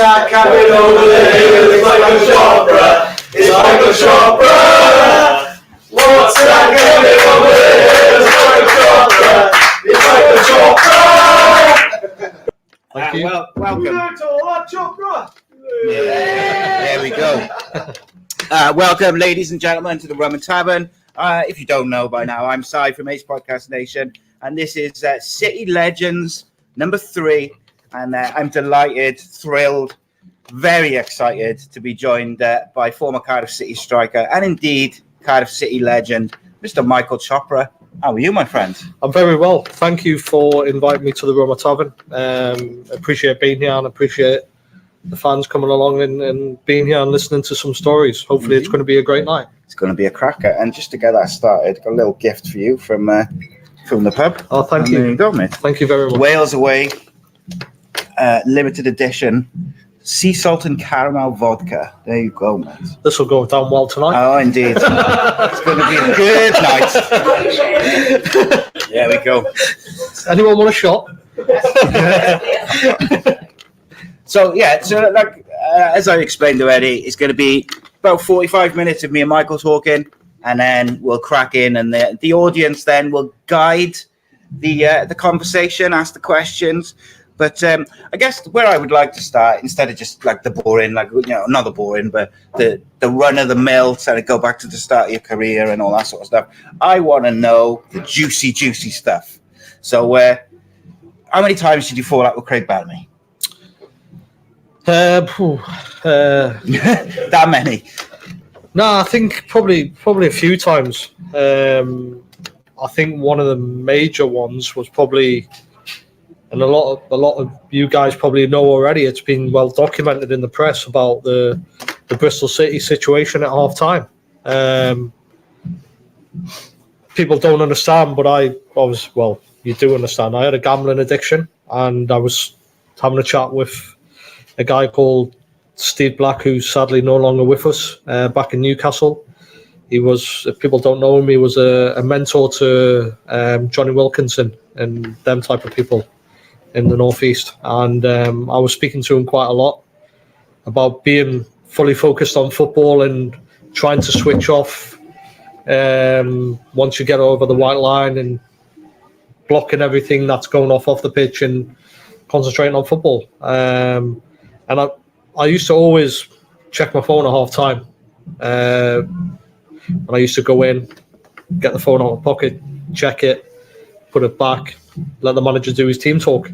that coming over the hill? It's Michael Chopra. It's Michael Chopra. What's that coming over the hill? It's Michael Chopra. It's Michael Chopra. Thank you. Welcome. There we go. Welcome, ladies and gentlemen, to the Rummer Tavern. If you don't know by now, I'm Si from Ace Podcast Nation, and this is City Legends number 3. And I'm delighted, thrilled, very excited to be joined by former Cardiff City striker and indeed Cardiff City legend, Mr. Michael Chopra. How are you, my friend? I'm very well. Thank you for inviting me to the Rummer Tavern. Appreciate being here and appreciate the fans coming along and being here and listening to some stories. Hopefully it's going to be a great night. It's going to be a cracker. And just to get that started, got a little gift for you from the pub. Oh, thank you. There you go, mate. Thank you very much. Wales away, limited edition, sea salt and caramel vodka. There you go, mate. This will go down well tonight. Oh, indeed. It's going to be a good night. There we go. Anyone want a shot? So as I explained already, it's going to be about 45 minutes of me and Michael talking, and then we'll crack in, and the audience then will guide the conversation, ask the questions. But I guess where I would like to start, instead of just like the boring, not the boring, but the run of the mill, sort of go back to the start of your career and all that sort of stuff. I want to know the juicy stuff. So how many times did you fall out with Craig Bellamy? That many? No, I think probably a few times. I think one of the major ones was probably, and a lot of you guys probably know already, it's been well documented in the press about the Bristol City situation at half time. People don't understand, but you do understand. I had a gambling addiction, and I was having a chat with a guy called Steve Black, who's sadly no longer with us, back in Newcastle. He was, if people don't know him, he was a mentor to Johnny Wilkinson and them type of people in the Northeast. And I was speaking to him quite a lot about being fully focused on football and trying to switch off once you get over the white line and blocking everything that's going off the pitch and concentrating on football. And I used to always check my phone at half time. And I used to go in, get the phone out of my pocket, check it, put it back, let the manager do his team talk.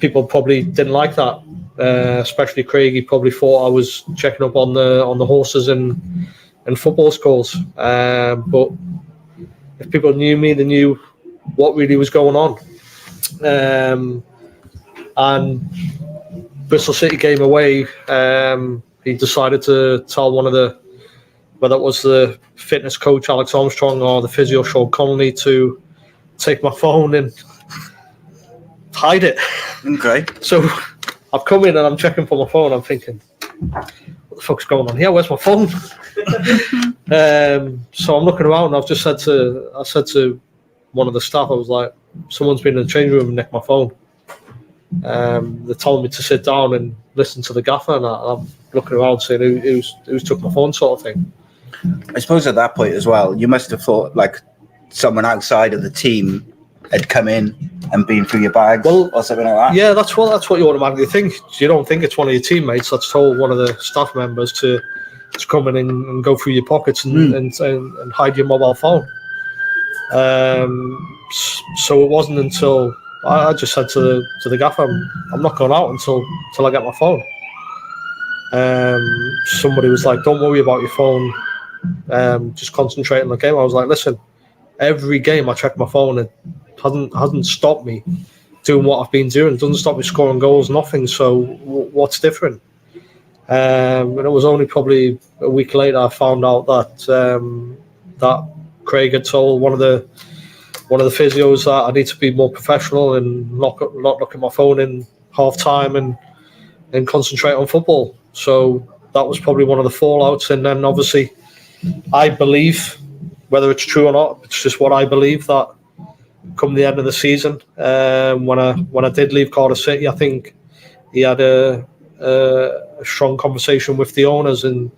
People probably didn't like that, especially Craig. He probably thought I was checking up on the horses and football scores. But if people knew me, they knew what really was going on. And Bristol City game away, he decided to tell one of whether it was the fitness coach Alex Armstrong or the physio Sean Connolly, to take my phone and hide it. Okay. So I've come in and I'm checking for my phone. I'm thinking, what the fuck's going on here? Where's my phone? So I'm looking around, and I said to one of the staff, I was like, someone's been in the changing room and nicked my phone. They're telling me to sit down and listen to the gaffer, and I'm looking around saying who's took my phone, sort of thing. I suppose at that point as well, you must have thought like someone outside of the team had come in and been through your bags or something like that. Yeah, that's what you automatically think. You don't think it's one of your teammates that's told one of the staff members to come in and go through your pockets and hide your mobile phone. So it wasn't until I just said to the gaffer, I'm not going out until I get my phone. Somebody was like, don't worry about your phone, just concentrate on the game. I was like, listen, every game I check my phone, it hasn't stopped me doing what I've been doing. It doesn't stop me scoring goals, nothing. So what's different? And it was only probably a week later I found out that Craig had told one of the physios that I need to be more professional and not look at my phone in half time and concentrate on football. So that was probably one of the fallouts. And then obviously I believe, whether it's true or not, it's just what I believe, that come the end of the season, when I did leave Cardiff City, I think he had a a strong conversation with the owners and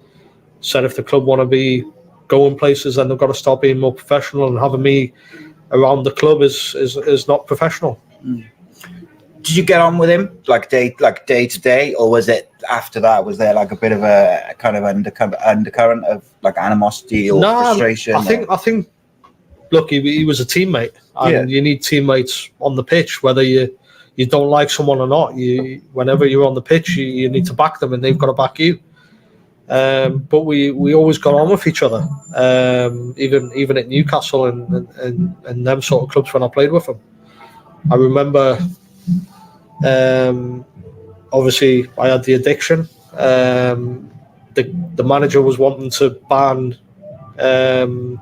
said if the club want to be going places, then they've got to start being more professional, and having me around the club is not professional. Did you get on with him day to day, or was it after that? Was there like a bit of a kind of undercurrent of like animosity or frustration? I think. Look, he was a teammate, and you need teammates on the pitch, whether you don't like someone or not. Whenever you're on the pitch, you need to back them, and they've got to back you. But we always got on with each other, even at Newcastle and them sort of clubs when I played with them. I remember, obviously, I had the addiction. The manager was wanting to ban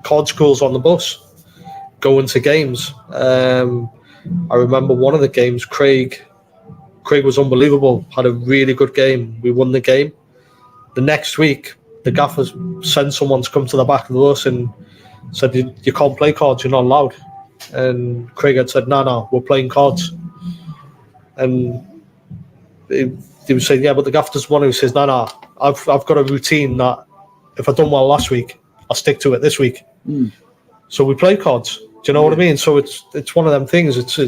card schools on the bus going to games. I remember one of the games, Craig was unbelievable, had a really good game. We won the game. The next week, the gaffers sent someone to come to the back of the bus and said, you can't play cards, you're not allowed. And Craig had said, no, we're playing cards. And he was saying, yeah, but the gaff doesn't want to. He says, no, I've got a routine that if I done well last week, I'll stick to it this week. So we play cards. Do you know what I mean? So it's one of them things. It's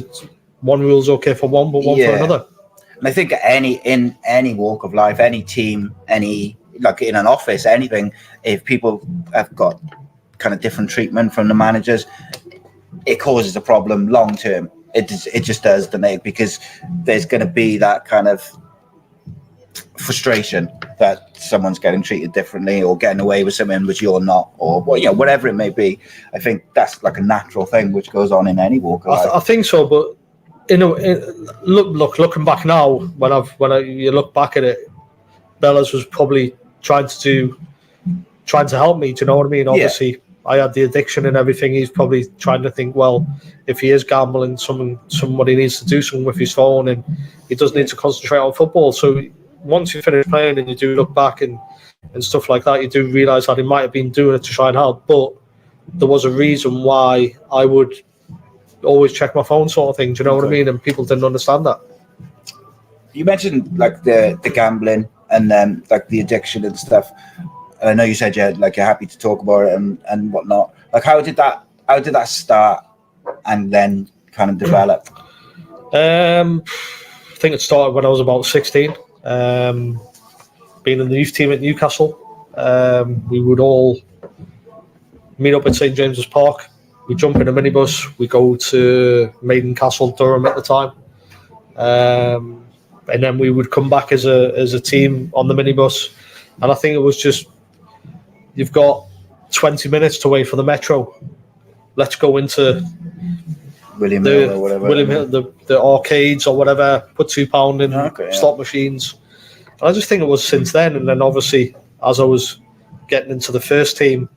one rule's okay for one, but one for another. And I think in any walk of life, any team, like in an office, anything, if people have got kind of different treatment from the managers, it causes a problem long term. It just does, doesn't it? Because there's going to be that kind of frustration that someone's getting treated differently or getting away with something which you're not, or whatever it may be. I think that's like a natural thing which goes on in any walk of life. I think so, but looking back now, when you look back at it, Bellas was probably trying to help me. Do you know what I mean? Obviously, I had the addiction and everything. He's probably trying to think, well, if he is gambling, somebody needs to do something with his phone, and he does need to concentrate on football. So once you finish playing and you do look back and stuff like that, you do realise that he might have been doing it to try and help. But there was a reason why I would always check my phone, sort of thing. Do you know what I mean? And people didn't understand that. You mentioned like the gambling and then like the addiction and stuff. And I know you said you're happy to talk about it and whatnot. Like how did that start and then kind of develop? I think it started when I was about 16. Being in the youth team at Newcastle, we would all meet up at St James's Park. We jump in a minibus. We go to Maiden Castle, Durham at the time, and then we would come back as a team on the minibus. And I think it was just, you've got 20 minutes to wait for the metro. Let's go into William Hill or whatever. William Hill, the arcades or whatever. Put £2 in slot machines. And I just think it was since then. And then obviously, as I was getting into the first team,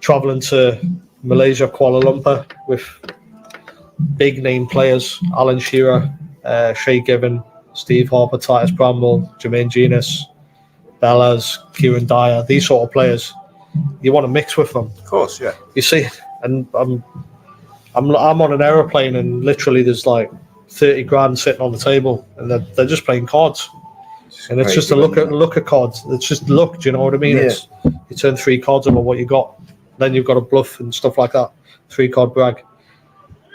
travelling to Malaysia, Kuala Lumpur with big name players, Alan Shearer, Shay Given, Steve Harper, Titus Bramble, Jermaine Genius, Bellas, Kieran Dyer, these sort of players. You want to mix with them. Of course, yeah. You see, and I'm on an aeroplane and literally there's like 30 grand sitting on the table and they're just playing cards. And it's just a look at cards. It's just luck, do you know what I mean? Yeah. You turn 3 cards over what you got. Then you've got a bluff and stuff like that. 3-card brag.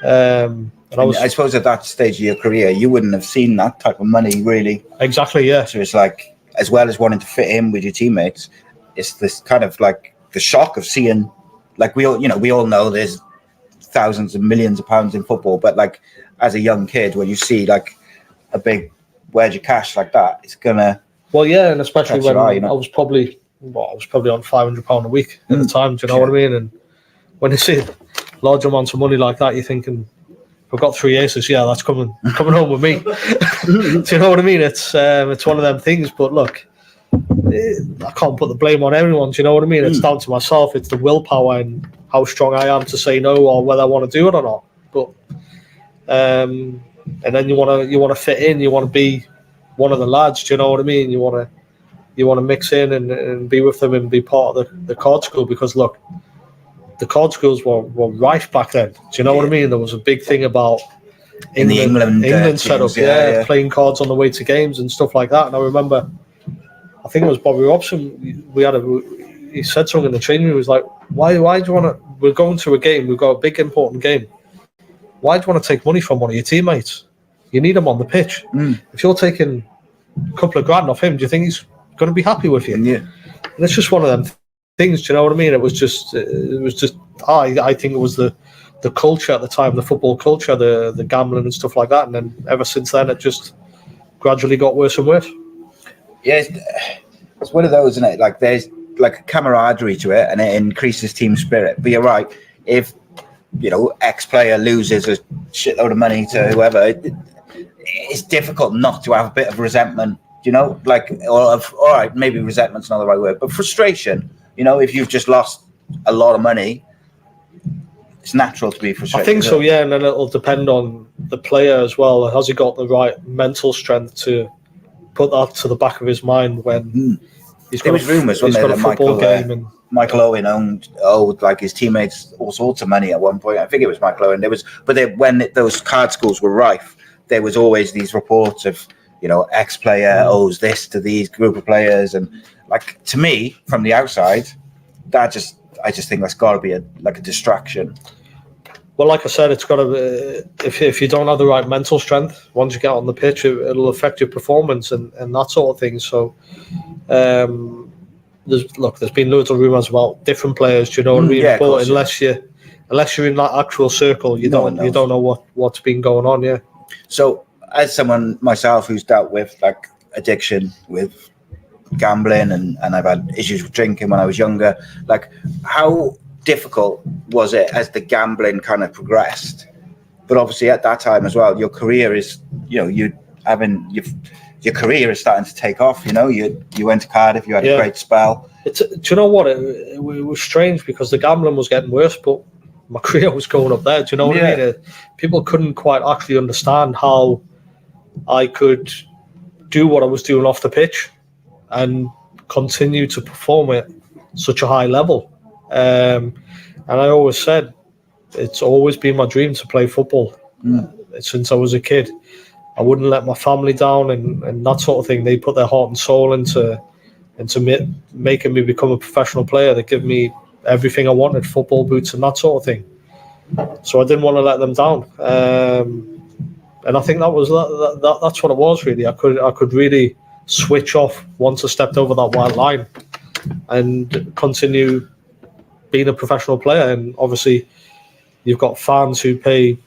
And I suppose at that stage of your career, you wouldn't have seen that type of money, really. Exactly, yeah. So it's like, as well as wanting to fit in with your teammates, it's this kind of like the shock of seeing, like we all know there's thousands and millions of pounds in football, but like as a young kid, when you see like a big wedge of cash like that, it's gonna. Well, yeah, and especially when I was probably on £500 a week at the time. Do you know what I mean? And when you see large amounts of money like that, you're thinking, if I've got 3 aces, yeah, that's coming home with me. Do you know what I mean? It's one of them things. But look, I can't put the blame on everyone. Do you know what I mean? It's down to myself. It's the willpower and how strong I am to say no or whether I want to do it or not. But and then you want to fit in. You want to be one of the lads. Do you know what I mean? You want to mix in and be with them and be part of the card school, because look, the card schools were rife back then. Do you know what I mean? There was a big thing about in the England setup, teams, yeah. playing cards on the way to games and stuff like that. And I remember, I think it was Bobby Robson. He said something in the training room. He was like, "Why do you want to? We're going to a game. We've got a big important game. Why do you want to take money from one of your teammates? You need him on the pitch. If you're taking a couple of grand off him, do you think he's going to be happy with you?" Yeah. And it's just one of them things. Do you know what I mean? It was just. I think it was the culture at the time, the football culture, the gambling and stuff like that. And then ever since then, it just gradually got worse and worse. Yeah, it's one of those, isn't it? Like there's like a camaraderie to it, and it increases team spirit. But you're right. If X player loses a shitload of money to whoever, it's difficult not to have a bit of resentment. All right, maybe resentment's not the right word, but frustration. If you've just lost a lot of money, it's natural to be frustrated. I think so, yeah, and then it'll depend on the player as well. Has he got the right mental strength to put that to the back of his mind when he's got there was rumours, wasn't there, that Michael Owen owed like his teammates all sorts of money at one point. I think it was Michael Owen. When those card schools were rife, there was always these reports of X player owes this to these group of players, and like to me from the outside, I just think that's got to be a distraction. Well, like I said, it's got to. If you don't have the right mental strength, once you get on the pitch, it'll affect your performance and that sort of thing. So, there's been loads of rumours about different players. Do you know what I mean? Yeah, but unless you're in that actual circle, you don't know what's been going on. Yeah. So, as someone myself who's dealt with like addiction, with gambling, and I've had issues with drinking when I was younger, like how difficult was it as the gambling kind of progressed? But obviously at that time as well, your career is your career is starting to take off. You went to Cardiff, you had a great spell. Do you know what, it was strange because the gambling was getting worse, but my career was going up there. Do you know what I mean? People couldn't quite actually understand how I could do what I was doing off the pitch and continue to perform at such a high level. And I always said it's always been my dream to play football since I was a kid. I wouldn't let my family down and that sort of thing. They put their heart and soul into making me become a professional player. They give me everything I wanted, football boots and that sort of thing. So I didn't want to let them down. And I think that's what it was really. I could really switch off once I stepped over that white line and continue being a professional player. And obviously you've got fans who pay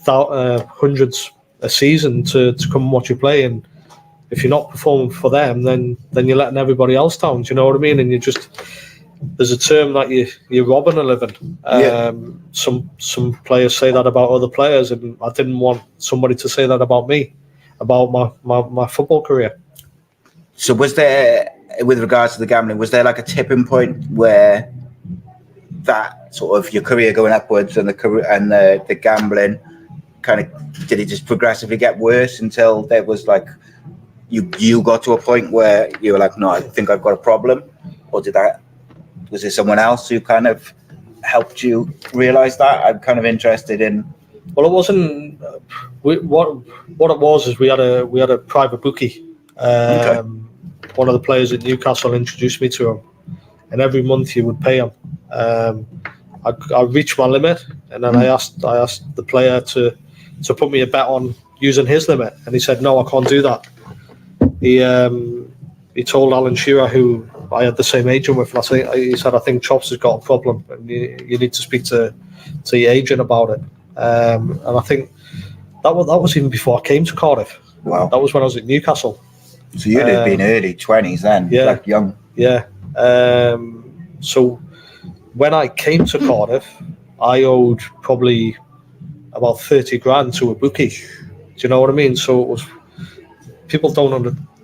hundreds a season to come and watch you play, and if you're not performing for them, then you're letting everybody else down. Do you know what I mean? And there's a term that you're robbing a living. Some players say that about other players, and I didn't want somebody to say that about me, about my football career. So was there, with regards to the gambling, was there like a tipping point where that sort of your career going upwards and the gambling kind of, did it just progressively get worse until there was like you got to a point where you were like, no, I think I've got a problem? Or was there someone else who kind of helped you realize that? I'm kind of interested in. Well, it wasn't. What it was is we had a private bookie. One of the players at Newcastle introduced me to him, and every month he would pay him. I reached my limit, and then I asked the player to put me a bet on using his limit, and he said no, I can't do that. He told Alan Shearer, who I had the same agent with, and he said, I think Chops has got a problem, and you need to speak to your agent about it. And I think that was even before I came to Cardiff. Wow. That was when I was at Newcastle. So you'd have been early 20s then, like young. Yeah. So when I came to Cardiff, I owed probably about 30 grand to a bookie. Do you know what I mean? So it was, people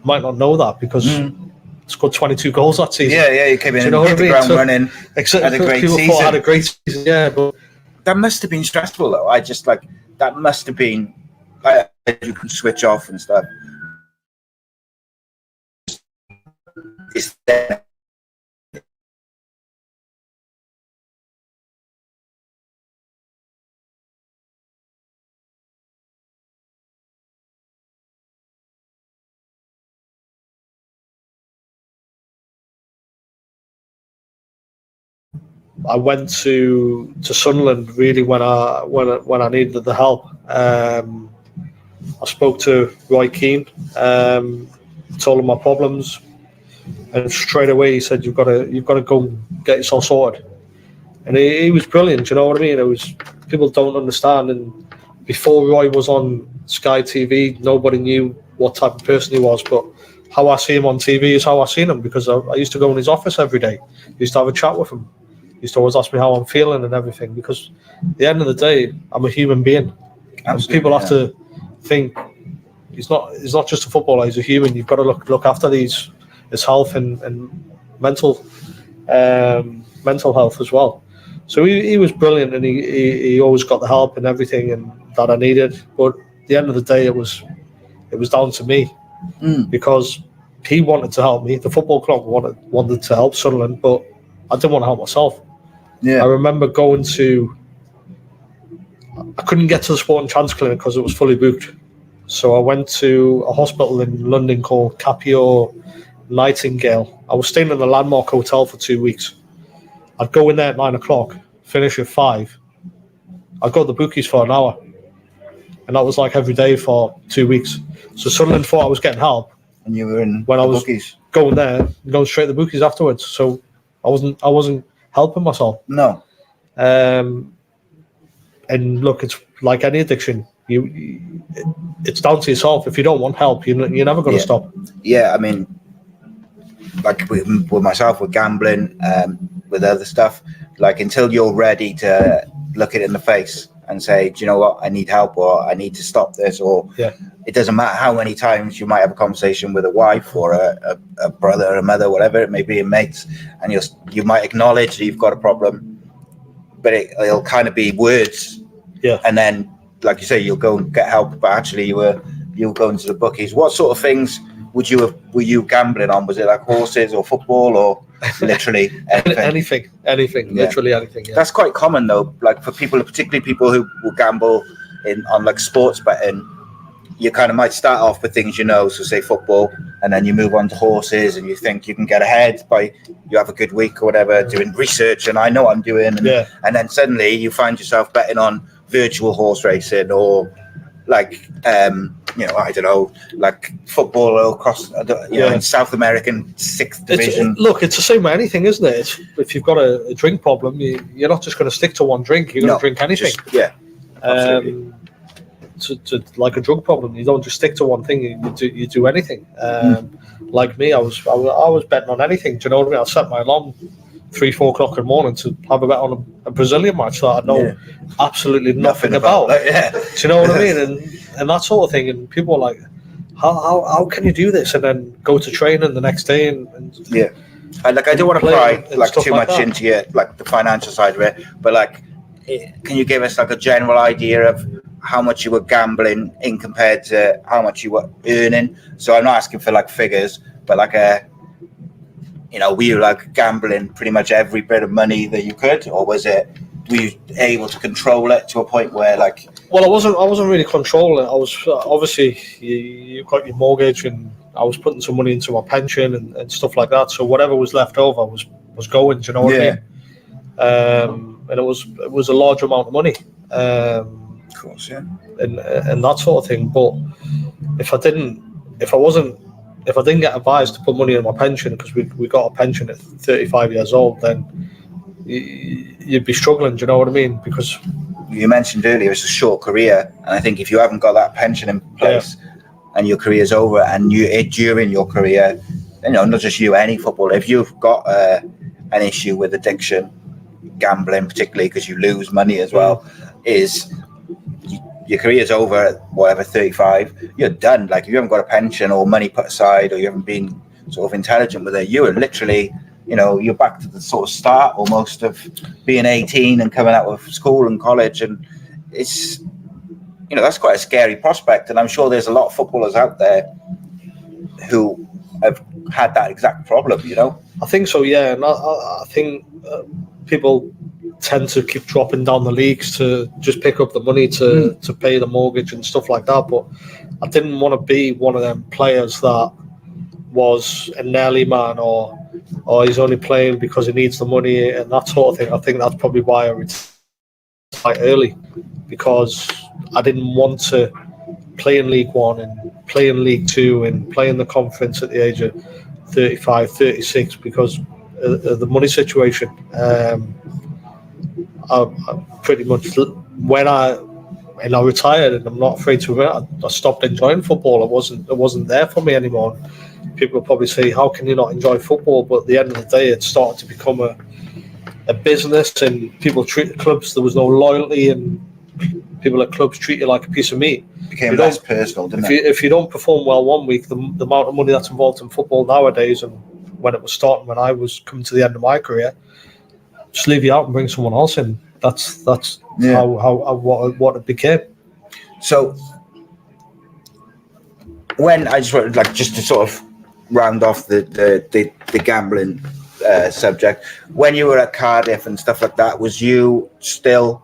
might not know that because scored 22 goals that season. Yeah, you came in and hit the ground running. Had a great people season. Thought I had a great season, yeah. But that must have been stressful though. That must have been, you can switch off and stuff. It's there. I went to Sunderland really when I needed the help. I spoke to Roy Keane, told him my problems, and straight away he said, "You've got to go and get yourself sorted." And he was brilliant. You know what I mean? It was, people don't understand. And before Roy was on Sky TV, nobody knew what type of person he was. But how I see him on TV is how I seen him, because I used to go in his office every day. I used to have a chat with him. He used to always ask me how I'm feeling and everything, because at the end of the day, I'm a human being. Absolutely, people have to think he's not just a footballer, he's a human. You've got to look after his health and mental health as well. So he was brilliant, and he always got the help and everything and that I needed. But at the end of the day, it was down to me, because he wanted to help me. The football club wanted to help Sunderland, but I didn't want to help myself. Yeah. I remember I couldn't get to the Sporting Chance Clinic because it was fully booked. So I went to a hospital in London called Capio Nightingale. I was staying in the Landmark Hotel for 2 weeks. I'd go in there at 9 o'clock, finish at 5. I'd go to the bookies for an hour. And that was like every day for 2 weeks. So Sunderland thought I was getting help. And you were in when the I was bookies. Going there, going straight to the bookies afterwards. So I wasn't helping myself. No. And look, it's like any addiction. It's down to yourself. If you don't want help, you're never going to stop. Yeah, I mean, like with myself, with gambling, with other stuff, like until you're ready to look it in the face and say, do you know what, I need help, or I need to stop this, or it doesn't matter how many times you might have a conversation with a wife or a brother, a mother, whatever it may be, and mates, and you might acknowledge that you've got a problem, but it'll kind of be words, and then, like you say, you'll go and get help, but actually you'll go into the bookies. What sort of things were you gambling on? Was it like horses or football, or literally anything? Anything, literally anything. Yeah. That's quite common though, like for people, particularly people who will gamble on like sports betting. You kind of might start off with things, so say football, and then you move on to horses, and you think you can get ahead by, you have a good week or whatever, doing research, and I know what I'm doing, and then suddenly you find yourself betting on virtual horse racing, or like I don't know, like football across in South American 6th division. It's the same with anything, isn't it? If you've got a drink problem, you're not just going to stick to one drink. You're going to drink anything. Absolutely. To like a drug problem, you don't just stick to one thing. You do anything. Like me, I was betting on anything. Do you know what I mean? I set my alarm 3-4 o'clock in the morning to have a bet on a Brazilian match that I know absolutely nothing about. Do you know what I mean? And that sort of thing. And people are like, how can you do this? And then go to training the next day and I don't want to pry like too much into like the financial side of it, but like, can you give us like a general idea of how much you were gambling in compared to how much you were earning? So I'm not asking for like figures, but like were you like gambling pretty much every bit of money that you could, or were you able to control it to a point where like? Well, I wasn't really controlling it. I was obviously you've got your mortgage, and I was putting some money into my pension and stuff like that. So whatever was left over was going. Do you know what I mean? And it was a large amount of money. Of course, yeah. And that sort of thing. But if I didn't get advised to put money in my pension, because we got a pension at 35 years old, then you'd be struggling. Do you know what I mean? Because you mentioned earlier it's a short career, and I think if you haven't got that pension in place and your career's over, and during your career, not just you, any footballer, if you've got an issue with addiction, gambling particularly, because you lose money as well, is your career's over at whatever 35, you're done. Like if you haven't got a pension or money put aside, or you haven't been sort of intelligent with it, you're literally you're back to the sort of start almost of being 18 and coming out of school and college, and it's that's quite a scary prospect. And I'm sure there's a lot of footballers out there who have had that exact problem. I think so, yeah. And I think people tend to keep dropping down the leagues to just pick up the money to pay the mortgage and stuff like that. But I didn't want to be one of them players that was a Nelly man, or he's only playing because he needs the money and that sort of thing. I think that's probably why I retired quite early, because I didn't want to play in League One and play in League Two and play in the conference at the age of 35, 36 because of the money situation. I pretty much, when I retired, and I'm not afraid to admit, I stopped enjoying football. It wasn't there for me anymore. People will probably say, how can you not enjoy football? But at the end of the day, it started to become a business, and people treat clubs, there was no loyalty, and people at clubs treat you like a piece of meat. It became less personal, didn't it? If you don't perform well one week, the amount of money that's involved in football nowadays, and when it was starting, when I was coming to the end of my career, just leave you out and bring someone else in. That's how what it became. So when I just wanted, like, just to sort of round off the gambling subject, when you were at Cardiff and stuff like that, was you still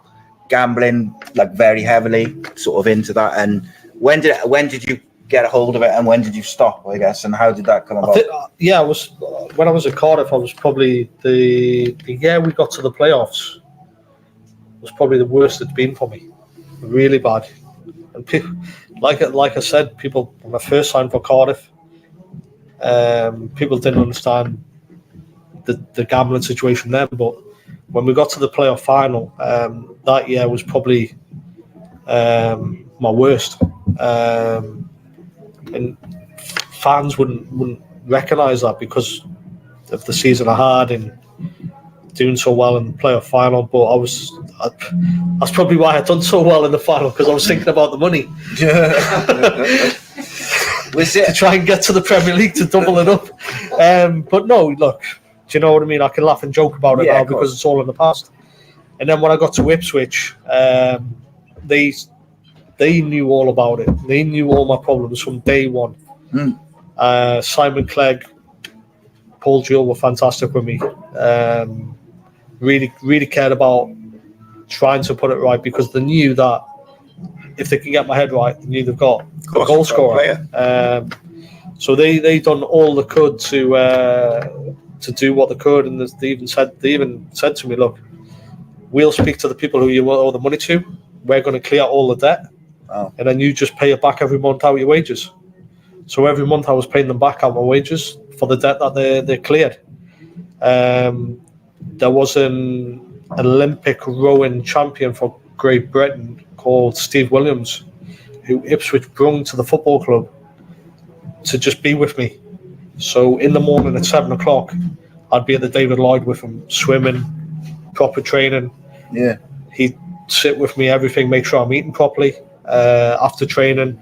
gambling like very heavily, sort of into that? And when did you get a hold of it, and when did you stop, I guess, and how did that come about? I was, when I was at Cardiff, I was probably the year we got to the playoffs was probably the worst it's been for me, really bad. And people, like I said, people, when I first signed for Cardiff, people didn't understand the gambling situation then, but when we got to the playoff final, that year was probably my worst. And fans wouldn't recognise that because of the season I had and doing so well in the playoff final. But that's probably why I done so well in the final, because I was thinking about the money. Was it to try and get to the Premier League to double it up? But no, look, do you know what I mean? I can laugh and joke about it now because it's all in the past. And then when I got to Ipswich, they knew all about it. They knew all my problems from day one. Simon Clegg, Paul Gill were fantastic with me. Really cared about trying to put it right, because they knew that if they can get my head right, they knew they've got a goal scorer. So they done all they could to do what they could, and they even said to me, look, we'll speak to the people who you owe the money to. We're going to clear all the debt. Oh. And then you just pay it back every month out of your wages. So every month I was paying them back out my wages for the debt that they cleared. There was an Olympic rowing champion for Great Britain called Steve Williams, who Ipswich brung to the football club to just be with me. So in the morning at 7 o'clock, I'd be at the David Lloyd with him, swimming, proper training. Yeah. He'd sit with me, everything, make sure I'm eating properly. After training,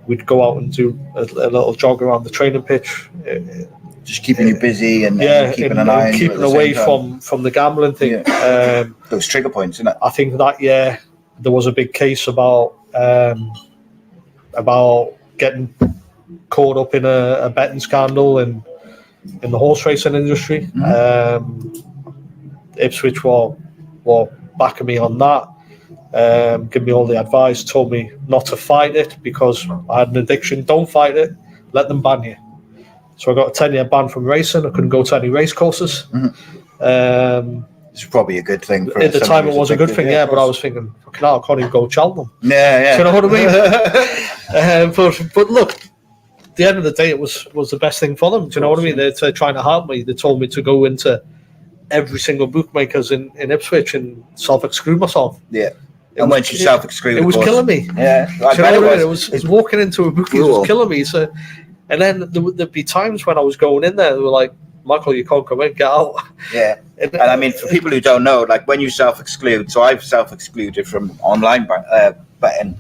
we'd go out and do a little jog around the training pitch. Just keeping you busy and keeping an eye on you, keeping away from the gambling thing. Yeah. Those trigger points, isn't it? I think that year there was a big case about getting caught up in a betting scandal in the horse racing industry. Ipswich were backing me on that. Give me all the advice, told me not to fight it because I had an addiction. Don't fight it, let them ban you. So I got a 10-year ban from racing. I couldn't go to any race courses. It's probably a good thing. At the time it was a good thing, but I was thinking, fucking hell, I can't even go to Cheltenham. Yeah. Do you know what I mean? But look, at the end of the day, it was the best thing for them. Do you know what I mean? They're trying to help me. They told me to go into every single bookmakers in Ipswich and self-exclude myself. Yeah. And once you self-exclude, it was killing me. Yeah, it was walking into a bookie, it was killing me. So, and then there'd be times when I was going in there, they were like, Michael, you can't come in, get out. Yeah. And I mean, for people who don't know, like when you self-exclude, so I've self-excluded from online betting,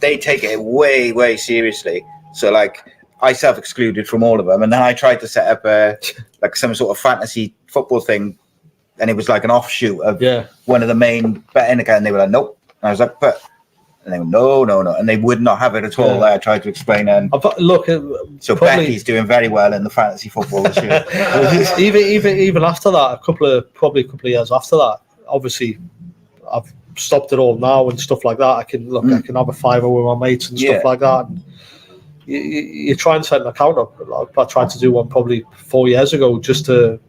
they take it way, way seriously. So like I self-excluded from all of them, and then I tried to set up like some sort of fantasy football thing, and it was like an offshoot of one of the main betting accounts, and they were like, nope. And I was like, and they were no, and they would not have it at all. I tried to explain, and look, so Becky's doing very well in the fantasy football this year. even after that, a couple of years after that, obviously, I've stopped it all now and stuff like that. I can have a fiver with my mates and stuff like that. And you try and set an account up. Like, I tried to do one probably 4 years ago just to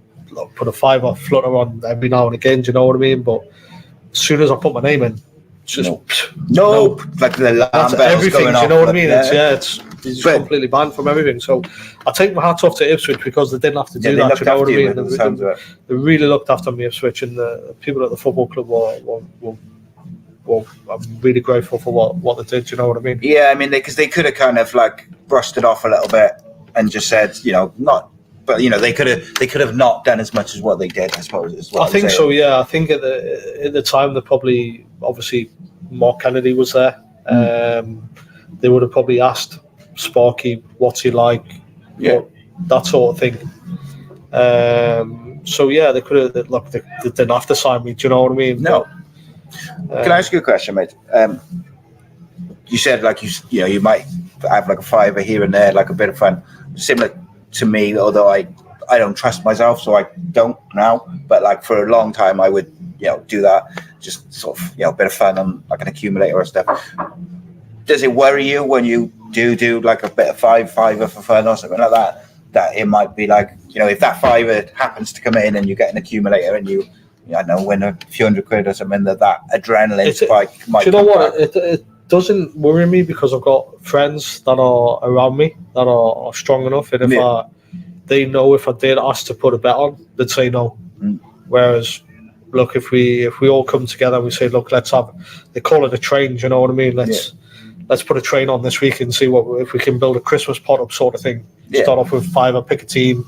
put a fiver flutter on every now and again. Do you know what I mean? But as soon as I put my name in, it's just no, like the alarm that's bells everything. going Do you off, know what I like, mean? yeah. It's completely banned from everything. So I take my hat off to Ipswich because they didn't have to do they that. looked Do you know what I after you mean? at the sounds of it. They really looked after me, Ipswich, and the people at the football club were I'm really grateful for what they did. Do you know what I mean? Yeah, I mean, because they could have kind of like brushed it off a little bit and just said, not. But they could have not done as much as what they did. I suppose. Is what I think so. Yeah, I think at the time, they probably obviously Mark Kennedy was there. They would have probably asked Sparky what's he like, that sort of thing. So yeah, they could have. Look, they didn't have to sign me. Do you know what I mean? No. Can I ask you a question, mate? You said like you might have like a fiver here and there, like a bit of fun, similar to me. Although I don't trust myself, so I don't now. But like for a long time, I would do that, just sort of a bit of fun on like an accumulator or stuff. Does it worry you when you do like a bit of fiver for fun or something like that? That it might be like if that fiver happens to come in and you get an accumulator and you I don't know, win a few £100 or something, that adrenaline spike might. Do you know what? It doesn't worry me because I've got friends that are around me that are strong enough, and if they know if I did ask to put a bet on, they'd say no. Whereas, look, if we all come together and we say, look, let's have, they call it a train. Do you know what I mean? Let's put a train on this week and see if we can build a Christmas pot up sort of thing. Start off with fiver, pick a team.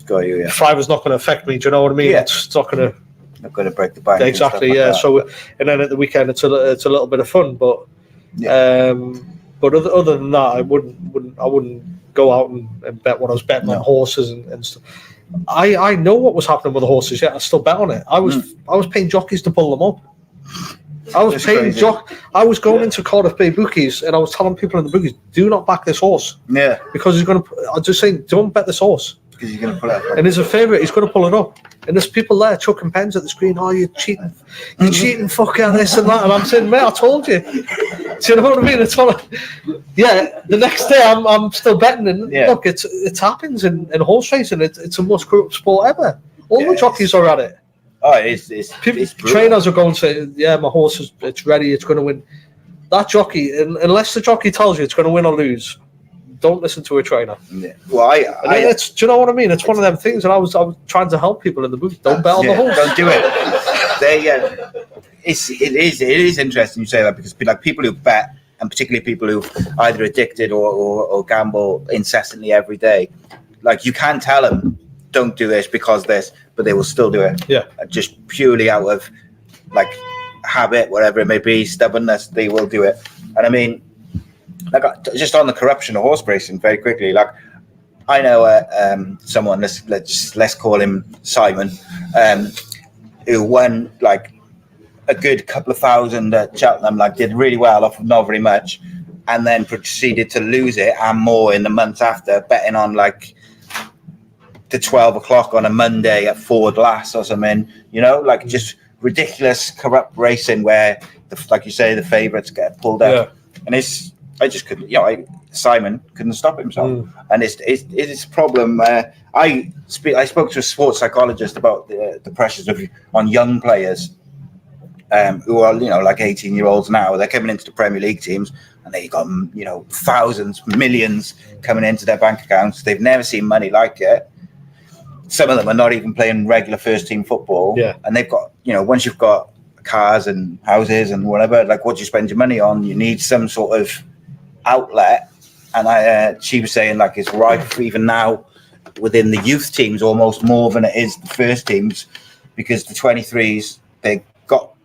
Got you, yeah. Fiver's not going to affect me. Do you know what I mean? Yeah. It's not going to. Not going to break the bank. Exactly, yeah. Like so, and then at the weekend, it's a little bit of fun, but other than that, I wouldn't go out and bet what I was betting on horses and stuff. I know what was happening with the horses. Yeah, I still bet on it. I was paying jockeys to pull them up. I was paying I was going into Cardiff Bay bookies and I was telling people in the bookies, do not back this horse. Yeah, because he's going to. I'm just saying, don't bet this horse. Because he's going to pull it up. And as a favourite, he's going to pull it up. And there's people there chucking pens at the screen. Oh, you're cheating, fucker, this and that. And I'm saying, mate, I told you. Do you know what I mean? It's all. The next day I'm still betting. And look, it happens in horse racing. It's the most corrupt sport ever. All the jockeys are at it. Oh, it's trainers are going to say, my horse it's ready. It's going to win. That jockey, unless the jockey tells you it's going to win or lose, don't listen to a trainer. Yeah. Well, do you know what I mean? It's one of them things, and I was trying to help people in the booth. Don't bet on the horse. Don't do it. It is interesting you say that, because like people who bet, and particularly people who either addicted or gamble incessantly every day, like you can tell them don't do this because this, but they will still do it. Yeah. Just purely out of like habit, whatever it may be, stubbornness, they will do it. And I mean, like just on the corruption of horse racing, very quickly. Like I know someone. Let's call him Simon, who won like a good couple of thousand at Cheltenham. Like did really well off of not very much, and then proceeded to lose it and more in the months after, betting on like the 12 o'clock on a Monday at Ford Glass or something. Like just ridiculous corrupt racing where, like you say, the favourites get pulled out, and I just couldn't, Simon couldn't stop himself. And it's a problem. I spoke to a sports psychologist about the pressures on young players who are, like 18-year-olds now. They're coming into the Premier League teams and they've got, thousands, millions coming into their bank accounts. They've never seen money like it. Some of them are not even playing regular first team football. Yeah. And they've got, once you've got cars and houses and whatever, like what do you spend your money on? You need some sort of outlet. And she was saying like it's rife even now within the youth teams almost more than it is the first teams, because the 23s, they got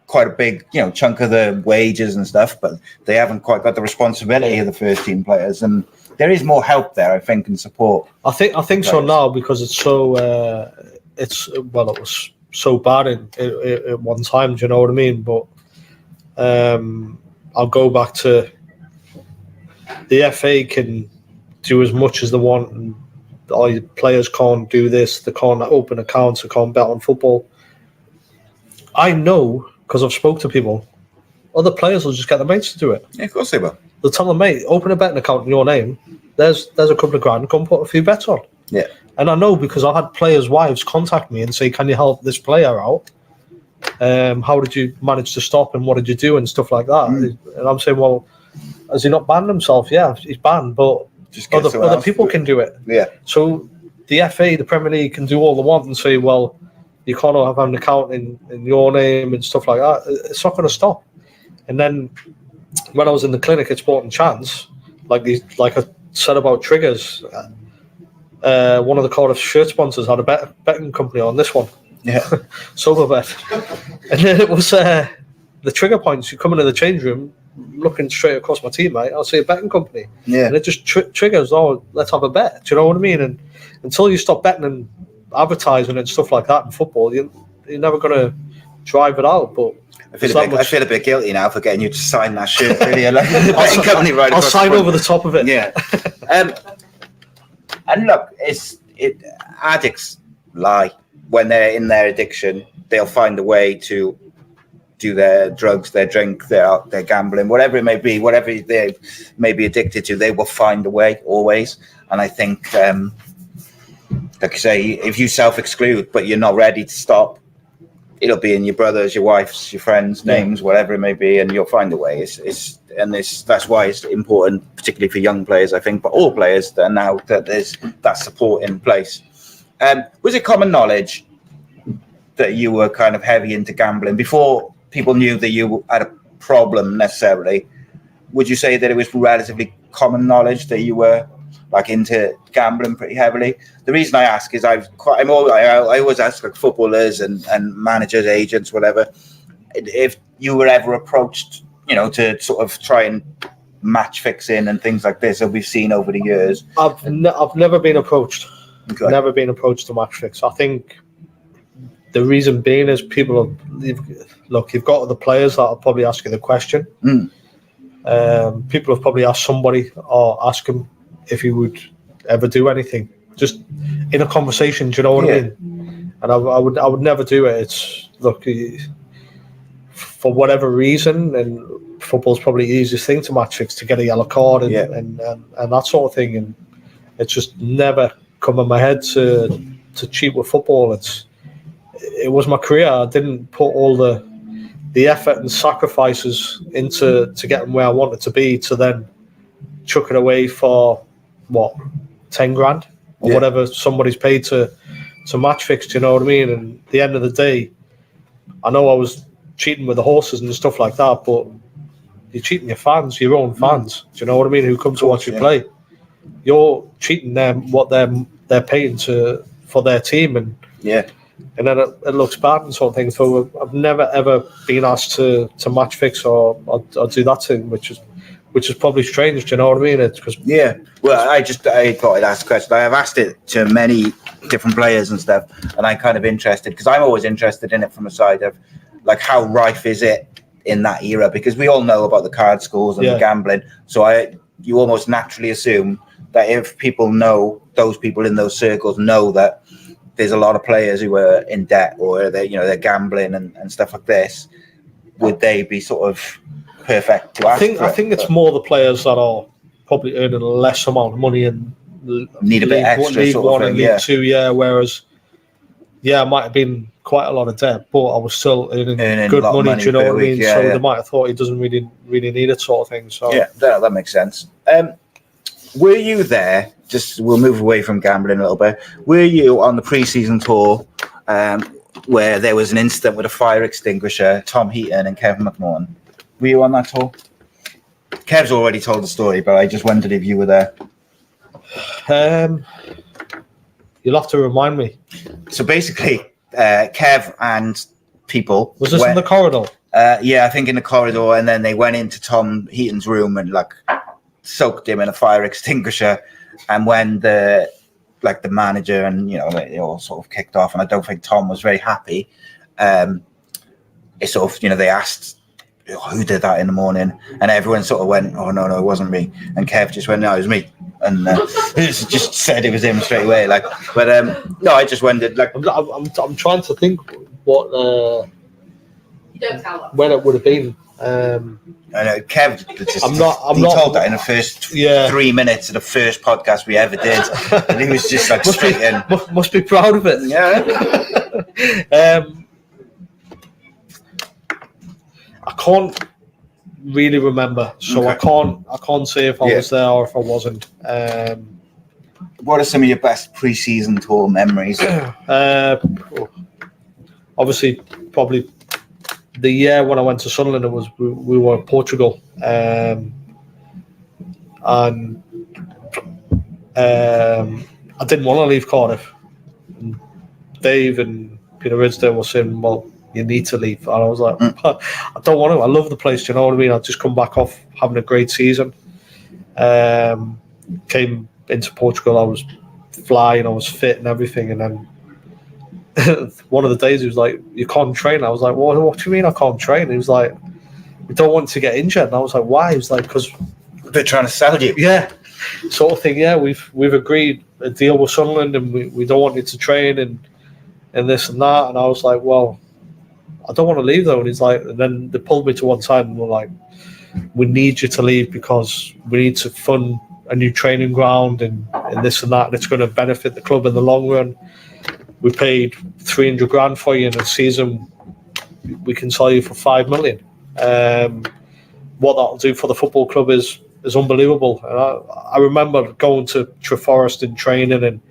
quite a big chunk of the wages and stuff, but they haven't quite got the responsibility of the first team players. And there is more help there, I think, and support. I think so now, because it's so it was so bad at one time, do you know what I mean? But I'll go back to the FA can do as much as they want, and all your players can't do this, they can't open accounts, they can't bet on football. I know, because I've spoke to people, other players will just get their mates to do it. Yeah, of course they will. they'll tell them, mate, open a betting account in your name. There's a couple of grand. Come put a few bets on. Yeah. And I know because I had players' wives contact me and say, can you help this player out? How did you manage to stop and what did you do and stuff like that? And I'm saying, well, has he not banned himself? Yeah, he's banned, but other people can do it. Yeah. So the FA, the Premier League, can do all they want and say, well, you can't have an account in your name and stuff like that. It's not going to stop. And then when I was in the clinic at Sport and Chance, like I said about triggers, one of the Cardiff shirt sponsors had a betting company on this one. Yeah. Sober bet. And then it was the trigger points. You come into the change room, looking straight across my teammate, I'll see a betting company. Yeah. And it just triggers, let's have a bet. Do you know what I mean? And until you stop betting and advertising and stuff like that in football, you're never going to drive it out. But I feel a bit guilty now for getting you to sign that shirt. Really, like betting company right I'll across sign the front. over the top of it. Yeah. And look, addicts lie. When they're in their addiction, they'll find a way to do their drugs, their drink, their gambling, whatever it may be, whatever they may be addicted to, they will find a way always. And I think, like I say, if you self-exclude, but you're not ready to stop, it'll be in your brother's, your wife's, your friends' names, whatever it may be, and you'll find a way. That's why it's important, particularly for young players, I think, but all players that now that there's that support in place. Was it common knowledge that you were kind of heavy into gambling before people knew that you had a problem necessarily? Would you say that it was relatively common knowledge that you were like into gambling pretty heavily? The reason I ask is I always ask like footballers and managers, agents, whatever, if you were ever approached, to sort of try and match fixing and things like this that we've seen over the years. I've never been approached. Okay. Never been approached to match fix. I think the reason being is you've got other players that will probably ask you the question. People have probably asked somebody or ask him if he would ever do anything, just in a conversation. Do you know what I mean? And I would never do it. It's for whatever reason, and football's probably the easiest thing to match fix, to get a yellow card and that sort of thing. And it's just never come in my head to cheat with football. It was my career. I didn't put all the effort and sacrifices into getting where I wanted to be, to then chuck it away for 10 grand or whatever somebody's paid to match fix. Do you know what I mean? And at the end of the day, I know I was cheating with the horses and stuff like that, but you're cheating your fans, your own fans. Do you know what I mean? Who come to watch you play? You're cheating them what they're paying for their team, and then it looks bad and sort of thing. So I've never ever been asked to match fix or do that thing, which is probably strange. Do you know what I mean? It's because Well, I thought I'd ask a question. I have asked it to many different players and stuff, and I'm kind of interested because I'm always interested in it from a side of like how rife is it in that era, because we all know about the card schools and the gambling. So you almost naturally assume that if people know, those people in those circles know that there's a lot of players who are in debt or they're gambling and stuff like this, would they be sort of perfect to ask? I think it's more the players that are probably earning less amount of money and need a bit extra League sort of 1 thing, and League 2, whereas I might have been quite a lot of debt, but I was still earning good money. Do you know what I mean? So they might have thought he doesn't really need it, sort of thing. So that makes sense. Were you there? We'll move away from gambling a little bit. Were you on the pre-season tour where there was an incident with a fire extinguisher, Tom Heaton and Kevin McMahon? Were you on that tour? Kev's already told the story, but I just wondered if you were there. You'll have to remind me. So basically, Kev and people... Was this in the corridor? I think in the corridor, and then they went into Tom Heaton's room and soaked him in a fire extinguisher. And when the manager and they all sort of kicked off, and I don't think Tom was very happy. It sort of they asked who did that in the morning, and everyone sort of went, "Oh no, it wasn't me." And Kev just went, "No, it was me," and just said it was him straight away. No, I just wondered. I'm trying to think what You don't tell them. when it would have been. I know Kev just I'm not told that in the first 3 minutes of the first podcast we ever did, and he was just like straight in. Must be proud of it. Yeah. I can't really remember, so I can't say if I was there or if I wasn't. What are some of your best pre-season tour memories? Obviously, probably the year when I went to Sunderland, we were in Portugal, and I didn't want to leave Cardiff. And Dave and Peter Ridsdale were saying, "Well, you need to leave," and I was like, "I don't want to. I love the place. Do you know what I mean? I've just come back off having a great season. Came into Portugal. I was flying. I was fit and everything, and then." One of the days he was like, "You can't train." I was like, "What do you mean I can't train?" He was like, "We don't want to get injured." And I was like, "Why?" He was like, "Because they're trying to sell you." Yeah, sort of thing. Yeah, we've agreed a deal with Sunderland, and we don't want you to train and this and that. And I was like, "Well, I don't want to leave though." And he's like, and then they pulled me to one side and were like, "We need you to leave because we need to fund a new training ground and this and that, and it's going to benefit the club in the long run. We paid 300 grand for you in a season. We can sell you for 5 million. What that'll do for the football club is unbelievable." And I remember going to Treforest and training and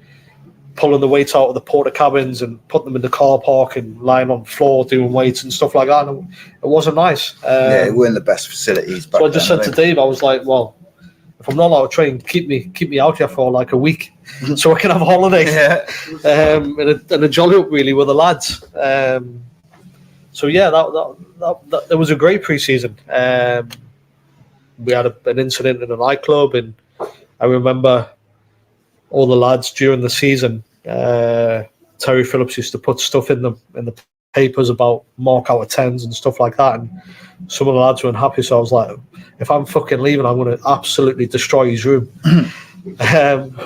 pulling the weights out of the porta cabins and putting them in the car park and lying on the floor doing weights and stuff like that. And it wasn't nice. It weren't the best facilities. So I just said to Dave, I was like, "Well, if I'm not allowed to train, keep me out here for like a week so I can have a holiday." And a jolly up really with the lads. So yeah, that was a great pre-season. We had an incident in a nightclub, and I remember all the lads during the season. Terry Phillips used to put stuff in the papers about mark out of 10s and stuff like that, and some of the lads weren't happy. So I was like, "If I'm fucking leaving, I'm going to absolutely destroy his room."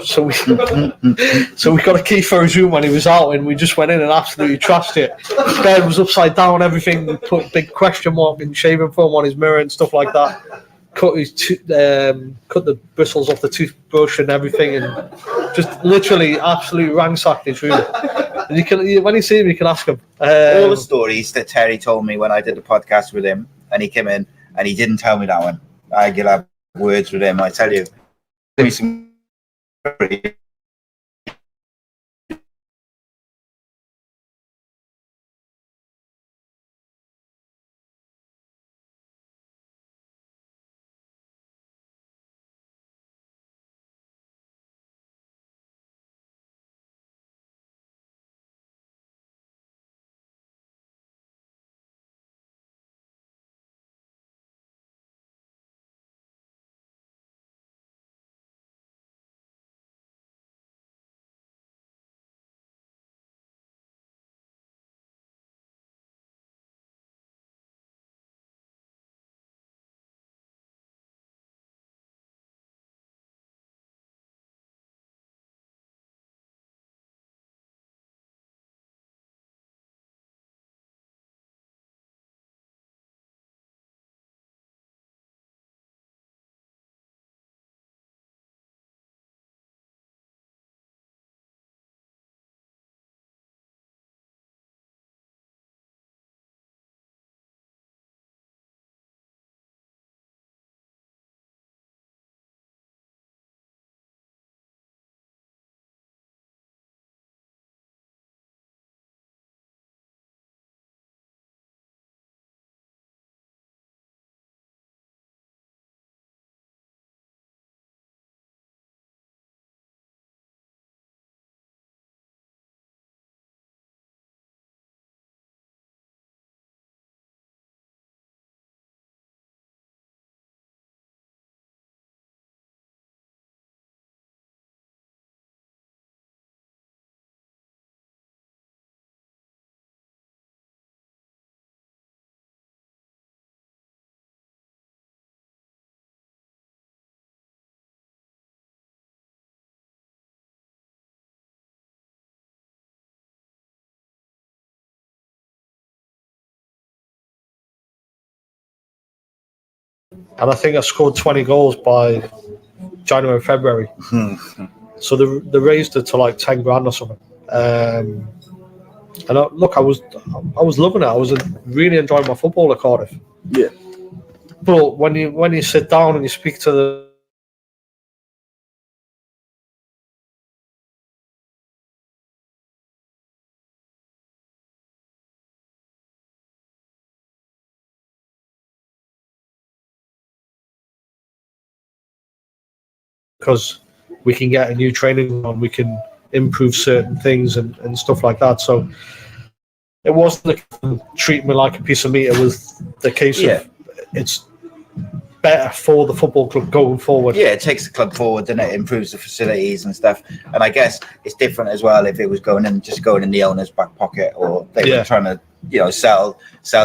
So we got a key for his room when he was out, and we just went in and absolutely trashed it. His bed was upside down, everything. We put a big question mark and shaving foam on his mirror and stuff like that. Cut the bristles off the toothbrush and everything, and just literally absolutely ransacked his room. And when you see him, you can ask him. All the stories that Terry told me when I did the podcast with him, and he came in and he didn't tell me that one. I could have words with him. I tell you, give me some and I think I scored 20 goals by January, February. So they raised it to like 10 grand or something. And I was loving it. I was really enjoying my football at Cardiff. Yeah. But when you sit down and you speak to the because we can get a new training on, we can improve certain things and stuff like that. So it wasn't treat me like a piece of meat. It was the case of it's better for the football club going forward. Yeah, it takes the club forward and it improves the facilities and stuff. And I guess it's different as well if it was going in the owner's back pocket, or they were trying to, sell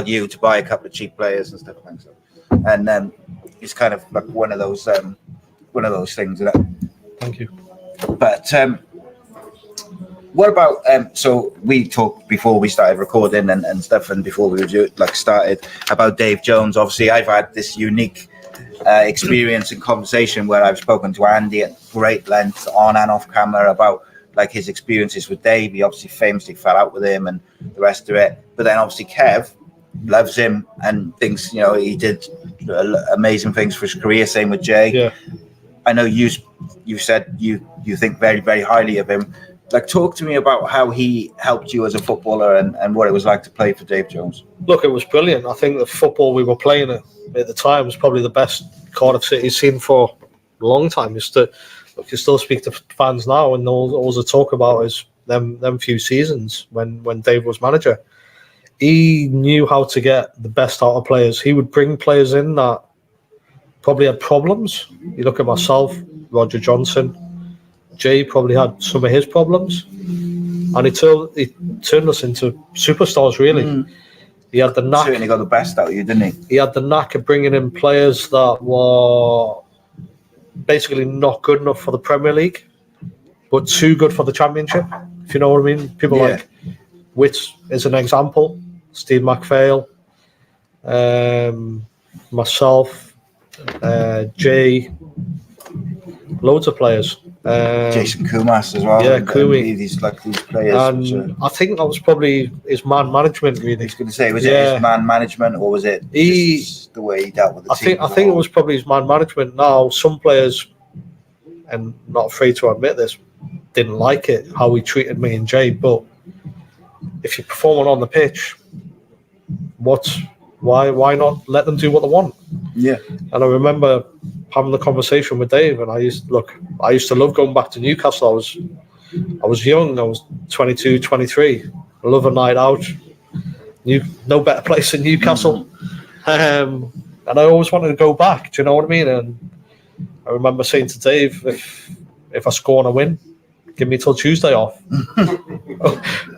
you to buy a couple of cheap players and stuff like that. And then it's kind of like one of those things. Isn't it? Thank you. But what about so we talked before we started recording and stuff, and before we started about Dave Jones. Obviously, I've had this unique experience and conversation where I've spoken to Andy at great length on and off camera about like his experiences with Dave. He obviously famously fell out with him and the rest of it. But then obviously Kev loves him and thinks he did amazing things for his career. Same with Jay. Yeah. I know you said you think very, very highly of him. Like, talk to me about how he helped you as a footballer and what it was like to play for Dave Jones. Look, it was brilliant. I think the football we were playing at the time was probably the best Cardiff City's seen for a long time. You still speak to fans now, and all they talk about is them few seasons when Dave was manager. He knew how to get the best out of players. He would bring players in that probably had problems. You look at myself, Roger Johnson, Jay probably had some of his problems, and he turned us into superstars. Really, he had the knack. Certainly got the best out of you, didn't he? He had the knack of bringing in players that were basically not good enough for the Premier League, but too good for the Championship. If you know what I mean. People like Witz is an example. Steve McPhail, myself, Jay, loads of players. Jason Kumas as well. Yeah, Kumi. These players. And I think that was probably his man management, really. I was going to say, was it his man management, or was it just the way he dealt with the team? I think it was probably his man management. Now, some players, and not afraid to admit this, didn't like it, how he treated me and Jay. But if you're performing on the pitch, why not let them do what they want? Yeah. And I remember having the conversation with Dave, and I used to love going back to Newcastle. I was young. I was 22, 23. I love a night out. No better place than Newcastle. And I always wanted to go back. Do you know what I mean? And I remember saying to Dave, if I score and I win, give me till Tuesday off.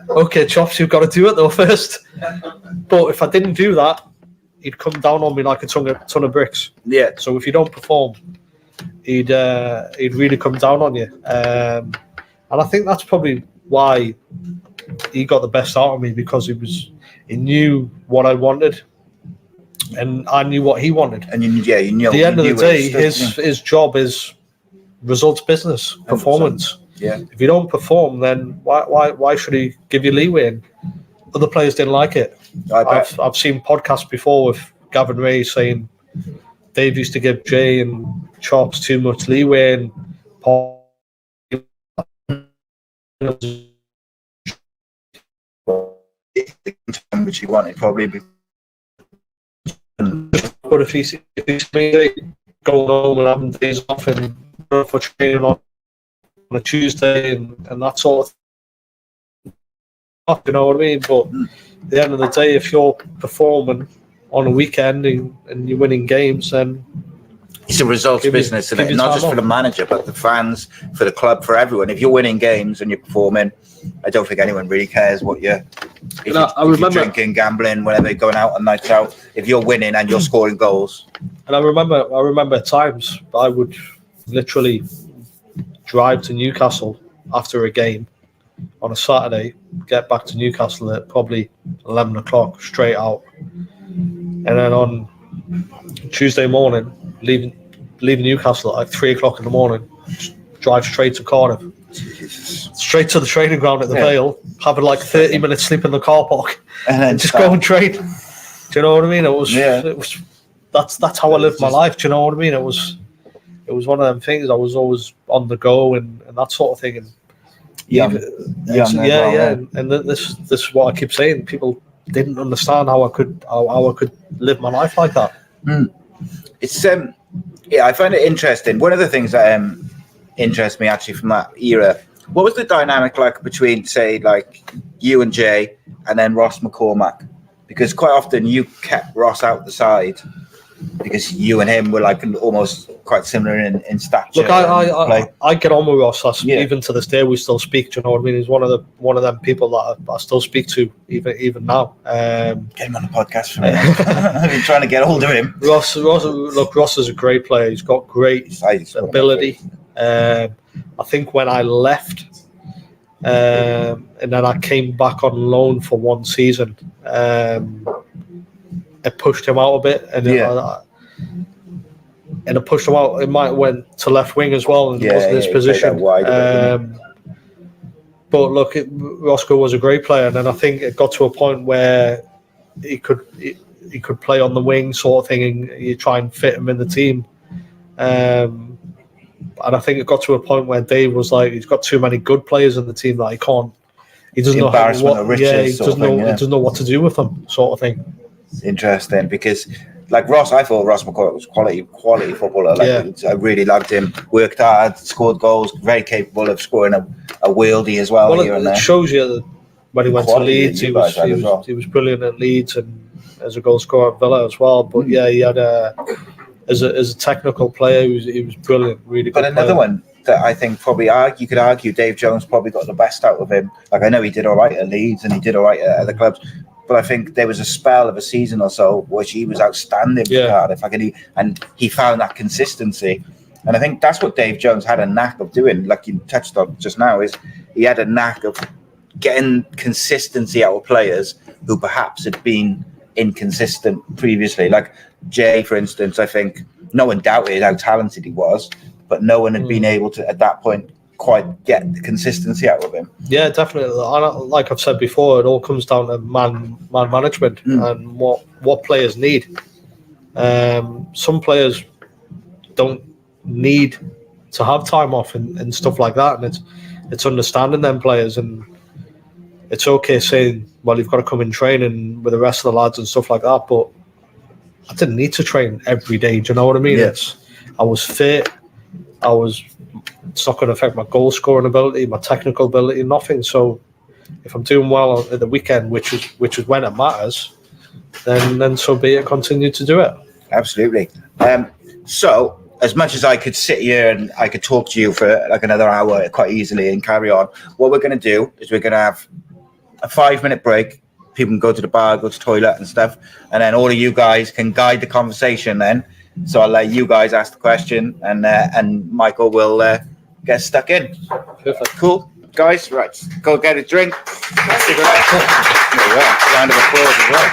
Okay, Chops, you've got to do it though first. But if I didn't do that, he'd come down on me like a ton of bricks. Yeah. So if you don't perform, he'd really come down on you. And I think that's probably why he got the best out of me, because he knew what I wanted, and I knew what he wanted. And you knew. At the end of the day, his job is results business, performance. 100%. Yeah. If you don't perform, then why should he give you leeway? And other players didn't like it. I've seen podcasts before with Gavin Ray saying Dave used to give Jay and Chops too much leeway, and Paul, which he wanted probably. But if he's going home and having days off and for training on a Tuesday and that sort of, you know what I mean? But at the end of the day, if you're performing on a weekend and you're winning games, then it's a results business, isn't it? Not just for the manager, but the fans, for the club, for everyone. If you're winning games and you're performing, I don't think anyone really cares what you're. If you're drinking, gambling, whatever, going out on nights out. If you're winning and you're scoring goals. And I remember times I would literally drive to Newcastle after a game on a Saturday, get back to Newcastle at probably 11 o'clock, straight out. And then on Tuesday morning, leaving Newcastle at like 3 o'clock in the morning, drive straight to Cardiff, straight to the training ground at the Vale, having like 30 minutes sleep in the car park, and just go and train. Do you know what I mean? It was that's how I lived my life. Do you know what I mean? It was one of them things. I was always on the go and that sort of thing. And and this is what I keep saying. People didn't understand how I could live my life like that. It's I find it interesting. One of the things that interests me actually from that era, what was the dynamic like between, say, like you and Jay and then Ross McCormack? Because quite often you kept Ross out the side because you and him were like almost quite similar in stature. Look, I get on with Ross. Even to this day, we still speak. Do you know what I mean? He's one of them people that I still speak to even now. Get him on the podcast for me. I've been trying to get hold of him. Ross is a great player. He's got great ability. I think when I left, and then I came back on loan for one season, it pushed him out a bit, and it pushed him out. It might have went to left wing as well, and wasn't his position. But look, Roscoe was a great player, and then I think it got to a point where he could play on the wing, sort of thing, and you try and fit him in the team. And I think it got to a point where Dave was like, he's got too many good players in the team that he can't. He doesn't know he doesn't know what to do with them, sort of thing. Interesting, because like Ross, I thought Ross McCoy was quality footballer. I really liked him. Worked hard, scored goals, very capable of scoring a worldie as well. It shows you that when he went to Leeds, he was brilliant at Leeds and as a goal scorer at Villa as well. But he had as a technical player, he was brilliant, really good. But another one that I think probably you could argue Dave Jones probably got the best out of him. Like, I know he did all right at Leeds and he did all right at other clubs, but I think there was a spell of a season or so which he was outstanding for Cardiff. And he found that consistency. And I think that's what Dave Jones had a knack of doing, like you touched on just now, is he had a knack of getting consistency out of players who perhaps had been inconsistent previously. Like Jay, for instance, I think no one doubted how talented he was, but no one had been able to, at that point, quite get the consistency out of him. Yeah, definitely. Like I've said before, it all comes down to man management and what players need. Some players don't need to have time off and stuff like that, and it's understanding them players, and it's okay saying, well, you've got to come in training with the rest of the lads and stuff like that, but I didn't need to train every day. Do you know what I mean? Yes. I was fit. It's not going to affect my goal scoring ability, my technical ability, nothing. So if I'm doing well at the weekend, which is when it matters, then so be it. Continue to do it. Absolutely. So as much as I could sit here and I could talk to you for like another hour quite easily and carry on, what we're going to do is we're going to have a 5-minute break. People can go to the bar, go to the toilet and stuff, and then all of you guys can guide the conversation then. So I'll let you guys ask the question, and Michael will get stuck in. Perfect. Cool. Guys, right, go get a drink. Round of applause as well.